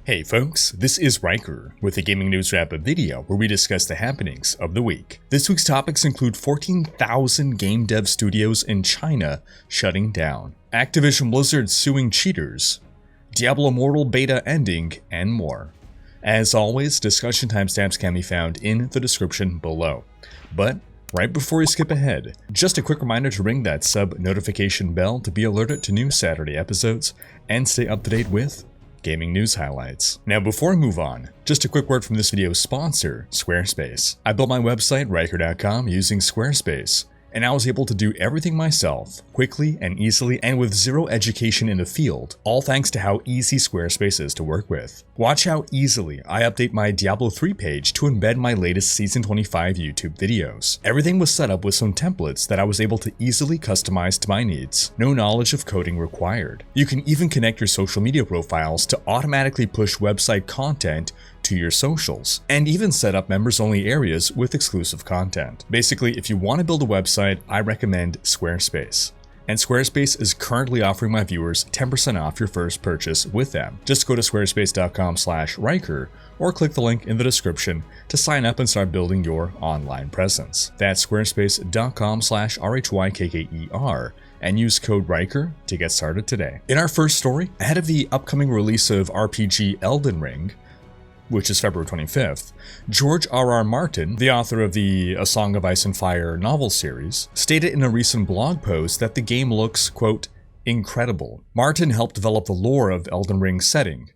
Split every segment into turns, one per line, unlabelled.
Hey folks, this is Rhykker with a gaming news wrap-up video where we discuss the happenings of the week. This week's topics include 14,000 game dev studios in China shutting down, Activision Blizzard suing cheaters, Diablo Immortal beta ending, and more. As always, discussion timestamps can be found in the description below. But right before we skip ahead, just a quick reminder to ring that sub notification bell to be alerted to new Saturday episodes and stay up to date with gaming news highlights. Now before we move on, just a quick word from this video's sponsor, Squarespace. I built my website, Rhykker.com, using Squarespace, and I was able to do everything myself, quickly and easily, and with zero education in the field, all thanks to how easy Squarespace is to work with. Watch how easily I update my Diablo 3 page to embed my latest Season 25 YouTube videos. Everything was set up with some templates that I was able to easily customize to my needs. No knowledge of coding required. You can even connect your social media profiles to automatically push website content to your socials, and even set up members-only areas with exclusive content. Basically, if you want to build a website, I recommend Squarespace. And Squarespace is currently offering my viewers 10% off your first purchase with them. Just go to squarespace.com/Rhykker or click the link in the description to sign up and start building your online presence. That's squarespace.com/RHYKKER and use code Rhykker to get started today. In our first story, ahead of the upcoming release of RPG Elden Ring, which is February 25th, George R.R. Martin, the author of the A Song of Ice and Fire novel series, stated in a recent blog post that the game looks, quote, incredible. Martin helped develop the lore of Elden Ring's setting,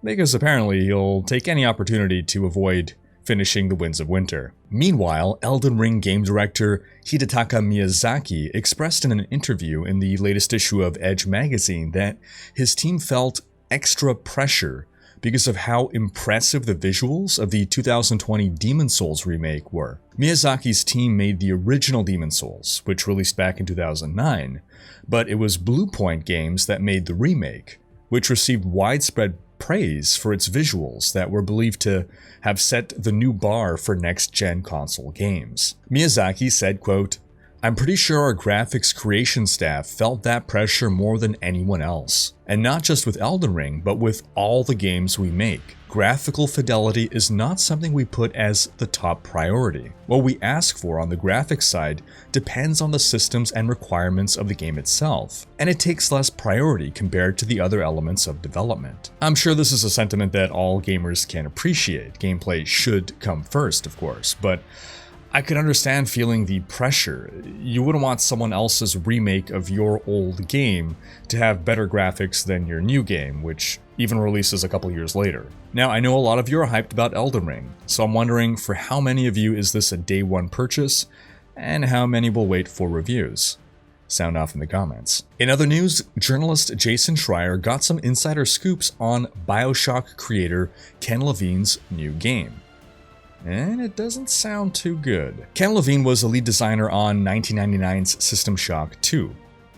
because apparently he'll take any opportunity to avoid finishing the Winds of Winter. Meanwhile, Elden Ring game director Hidetaka Miyazaki expressed in an interview in the latest issue of Edge magazine that his team felt extra pressure because of how impressive the visuals of the 2020 Demon's Souls remake were. Miyazaki's team made the original Demon's Souls, which released back in 2009, but it was Bluepoint Games that made the remake, which received widespread praise for its visuals that were believed to have set the new bar for next-gen console games. Miyazaki said, quote, I'm pretty sure our graphics creation staff felt that pressure more than anyone else. And not just with Elden Ring, but with all the games we make. Graphical fidelity is not something we put as the top priority. What we ask for on the graphics side depends on the systems and requirements of the game itself, and it takes less priority compared to the other elements of development. I'm sure this is a sentiment that all gamers can appreciate. Gameplay should come first, of course, but I could understand feeling the pressure. You wouldn't want someone else's remake of your old game to have better graphics than your new game, which even releases a couple years later. Now, I know a lot of you are hyped about Elden Ring, so I'm wondering for how many of you is this a day one purchase, and how many will wait for reviews? Sound off in the comments. In other news, journalist Jason Schreier got some insider scoops on BioShock creator Ken Levine's new game. And it doesn't sound too good. Ken Levine was a lead designer on 1999's System Shock 2,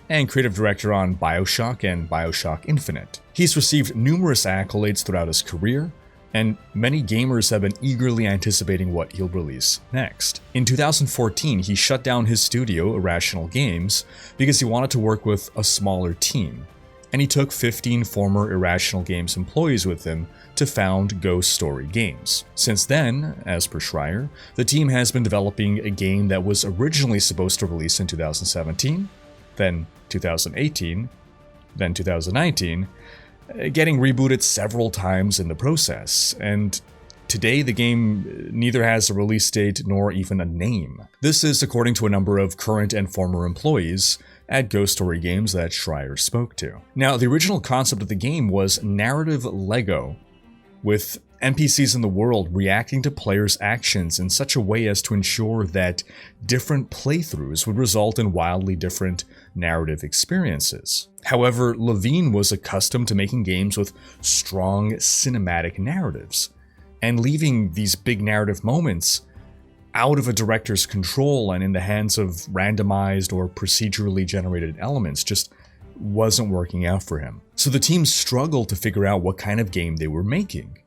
and creative director on BioShock and BioShock Infinite. He's received numerous accolades throughout his career, and many gamers have been eagerly anticipating what he'll release next. In 2014, he shut down his studio, Irrational Games, because he wanted to work with a smaller team, and he took 15 former Irrational Games employees with him to found Ghost Story Games. Since then, as per Schreier, the team has been developing a game that was originally supposed to release in 2017, then 2018, then 2019, getting rebooted several times in the process, and today the game neither has a release date nor even a name. This is according to a number of current and former employees at Ghost Story Games that Schreier spoke to. Now, the original concept of the game was narrative Lego, with NPCs in the world reacting to players' actions in such a way as to ensure that different playthroughs would result in wildly different narrative experiences. However, Levine was accustomed to making games with strong cinematic narratives, and leaving these big narrative moments out of a director's control and in the hands of randomized or procedurally generated elements just wasn't working out for him. So the team struggled to figure out what kind of game they were making.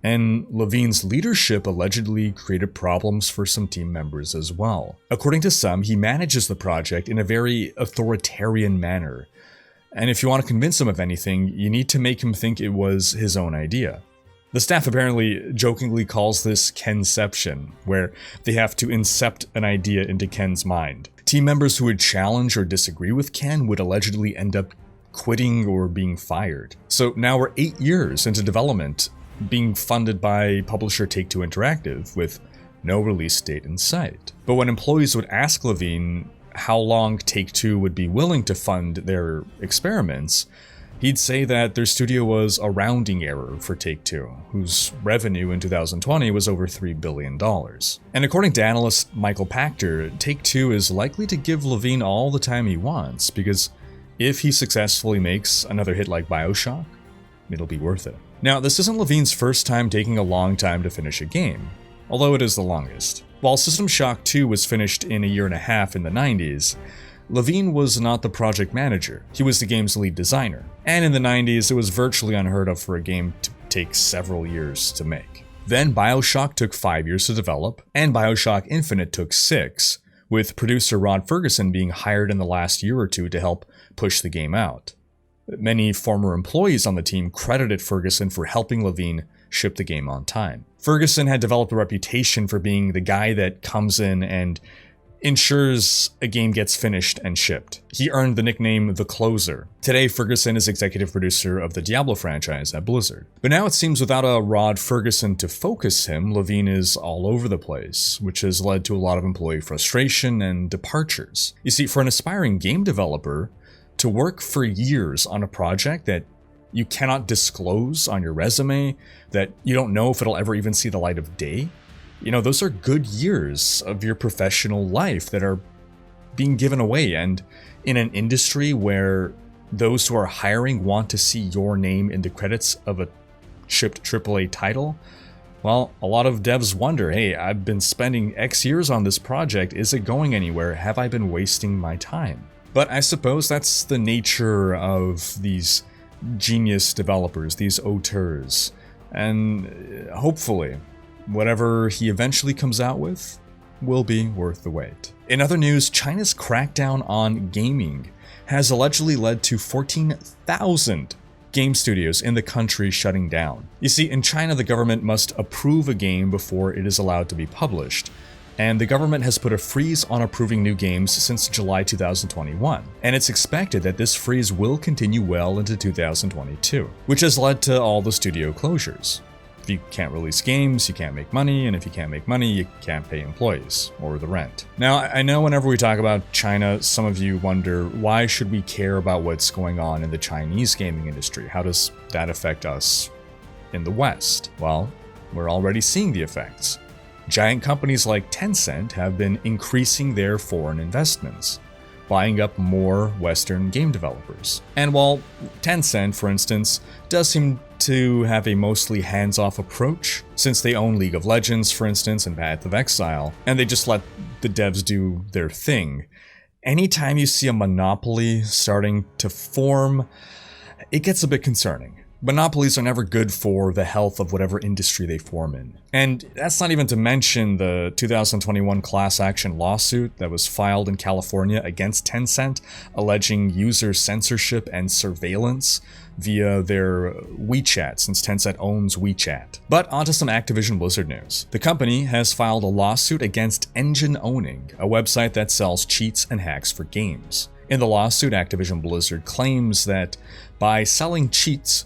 And Levine's leadership allegedly created problems for some team members as well. According to some, he manages the project in a very authoritarian manner, And if you want to convince him of anything, you need to make him think it was his own idea. The staff apparently jokingly calls this Kenception, where they have to incept an idea into Ken's mind. Team members who would challenge or disagree with Ken would allegedly end up quitting or being fired. So now we're 8 years into development, being funded by publisher Take-Two Interactive, with no release date in sight. But when employees would ask Levine how long Take-Two would be willing to fund their experiments, he'd say that their studio was a rounding error for Take-Two, whose revenue in 2020 was over $3 billion. And according to analyst Michael Pachter, Take-Two is likely to give Levine all the time he wants, because if he successfully makes another hit like BioShock, it'll be worth it. Now, this isn't Levine's first time taking a long time to finish a game, although it is the longest. While System Shock 2 was finished in a year and a half in the 90s, Levine was not the project manager, he was the game's lead designer. And in the 90s, it was virtually unheard of for a game to take several years to make. Then BioShock took 5 years to develop, and BioShock Infinite took 6, with producer Rod Ferguson being hired in the last year or two to help push the game out. Many former employees on the team credited Ferguson for helping Levine ship the game on time. Ferguson had developed a reputation for being the guy that comes in and ensures a game gets finished and shipped. He earned the nickname The Closer. Today, Ferguson is executive producer of the Diablo franchise at Blizzard. But now it seems without a Rod Ferguson to focus him, Levine is all over the place, which has led to a lot of employee frustration and departures. You see, for an aspiring game developer, to work for years on a project that you cannot disclose on your resume, that you don't know if it'll ever even see the light of day, those are good years of your professional life that are being given away. And in an industry where those who are hiring want to see your name in the credits of a shipped AAA title, well, a lot of devs wonder, hey, I've been spending X years on this project, is it going anywhere? Have I been wasting my time? But I suppose that's the nature of these genius developers, these auteurs, and hopefully, whatever he eventually comes out with will be worth the wait. In other news, China's crackdown on gaming has allegedly led to 14,000 game studios in the country shutting down. You see, in China, the government must approve a game before it is allowed to be published. And the government has put a freeze on approving new games since July 2021, and it's expected that this freeze will continue well into 2022, which has led to all the studio closures. If you can't release games, you can't make money, and if you can't make money, you can't pay employees or the rent. Now, I know whenever we talk about China, some of you wonder, why should we care about what's going on in the Chinese gaming industry? How does that affect us in the West? Well, we're already seeing the effects. Giant companies like Tencent have been increasing their foreign investments, buying up more Western game developers. And while Tencent, for instance, does seem to have a mostly hands-off approach, since they own League of Legends, for instance, and Path of Exile, and they just let the devs do their thing, anytime you see a monopoly starting to form, it gets a bit concerning. Monopolies are never good for the health of whatever industry they form in. And that's not even to mention the 2021 class action lawsuit that was filed in California against Tencent, alleging user censorship and surveillance via their WeChat, since Tencent owns WeChat. But onto some Activision Blizzard news. The company has filed a lawsuit against Engine Owning, a website that sells cheats and hacks for games. In the lawsuit, Activision Blizzard claims that by selling cheats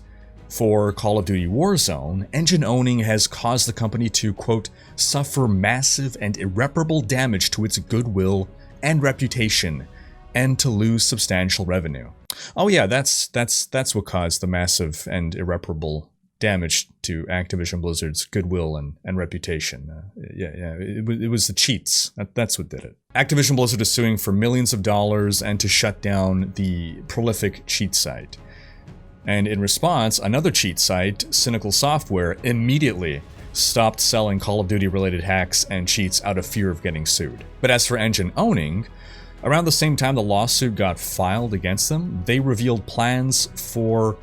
for Call of Duty Warzone, Engine Owning has caused the company to, quote, suffer massive and irreparable damage to its goodwill and reputation, and to lose substantial revenue. Oh yeah, that's what caused the massive and irreparable damage to Activision Blizzard's goodwill and reputation. It was the cheats. That's what did it. Activision Blizzard is suing for millions of dollars and to shut down the prolific cheat site. And in response, another cheat site, Cynical Software, immediately stopped selling Call of Duty related hacks and cheats out of fear of getting sued. But as for Engine Owning, around the same time the lawsuit got filed against them, they revealed plans for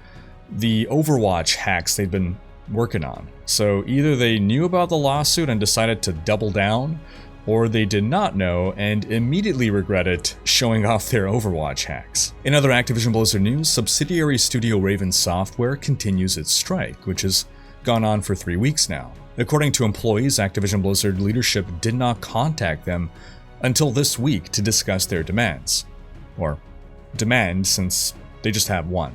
the Overwatch hacks they'd been working on. So either they knew about the lawsuit and decided to double down, or they did not know and immediately regretted showing off their Overwatch hacks. In other Activision Blizzard news, subsidiary studio Raven Software continues its strike, which has gone on for 3 weeks now. According to employees, Activision Blizzard leadership did not contact them until this week to discuss their demands. Or demand, since they just have one.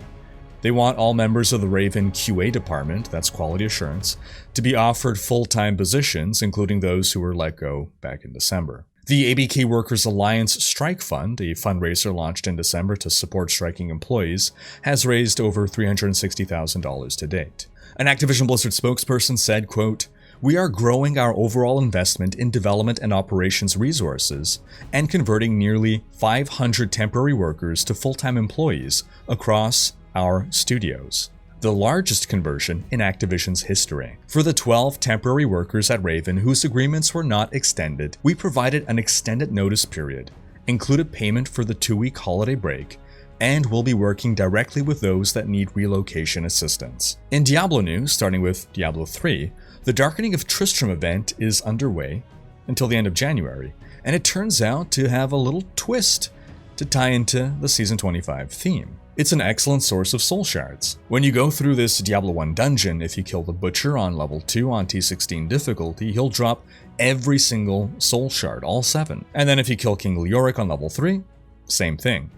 They want all members of the Raven QA department, that's quality assurance, to be offered full-time positions, including those who were let go back in December. The ABK Workers Alliance Strike Fund, a fundraiser launched in December to support striking employees, has raised over $360,000 to date. An Activision Blizzard spokesperson said, quote, "We are growing our overall investment in development and operations resources and converting nearly 500 temporary workers to full-time employees across our studios, the largest conversion in Activision's history. For the 12 temporary workers at Raven whose agreements were not extended, we provided an extended notice period, included payment for the 2-week holiday break, and will be working directly with those that need relocation assistance." In Diablo news, starting with Diablo 3, the Darkening of Tristram event is underway until the end of January, and it turns out to have a little twist to tie into the Season 25 theme. It's an excellent source of soul shards. When you go through this Diablo 1 dungeon, if you kill the Butcher on level 2 on T16 difficulty, he'll drop every single soul shard, all 7. And then if you kill King Leoric on level 3, same thing.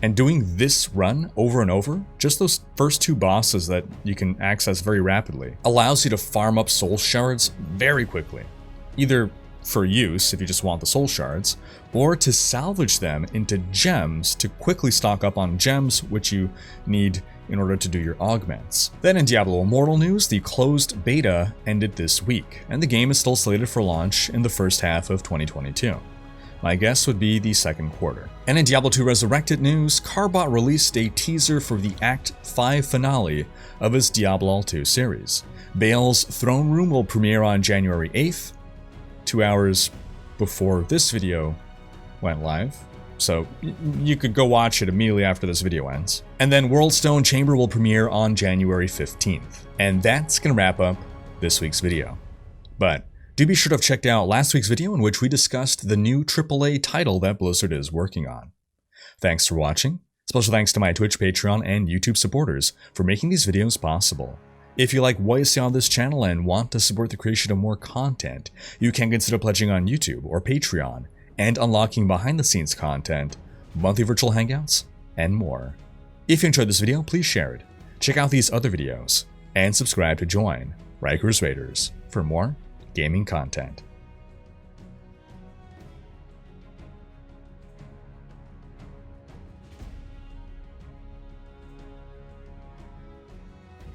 And doing this run over and over, just those first 2 bosses that you can access very rapidly, allows you to farm up soul shards very quickly. Either for use, if you just want the soul shards, or to salvage them into gems to quickly stock up on gems, which you need in order to do your augments. Then in Diablo Immortal news, the closed beta ended this week, and the game is still slated for launch in the first half of 2022. My guess would be the second quarter. And in Diablo 2 Resurrected news, Carbot released a teaser for the Act 5 finale of his Diablo 2 series. Baal's Throne Room will premiere on January 8th, 2 hours before this video went live, so you could go watch it immediately after this video ends. And then Worldstone Chamber will premiere on January 15th. And that's gonna wrap up this week's video. But do be sure to have checked out last week's video in which we discussed the new AAA title that Blizzard is working on. Thanks for watching. Special thanks to my Twitch, Patreon, and YouTube supporters for making these videos possible. If you like what you see on this channel and want to support the creation of more content, you can consider pledging on YouTube or Patreon and unlocking behind-the-scenes content, monthly virtual hangouts, and more. If you enjoyed this video, please share it, check out these other videos, and subscribe to join Rhykkers Raiders for more gaming content.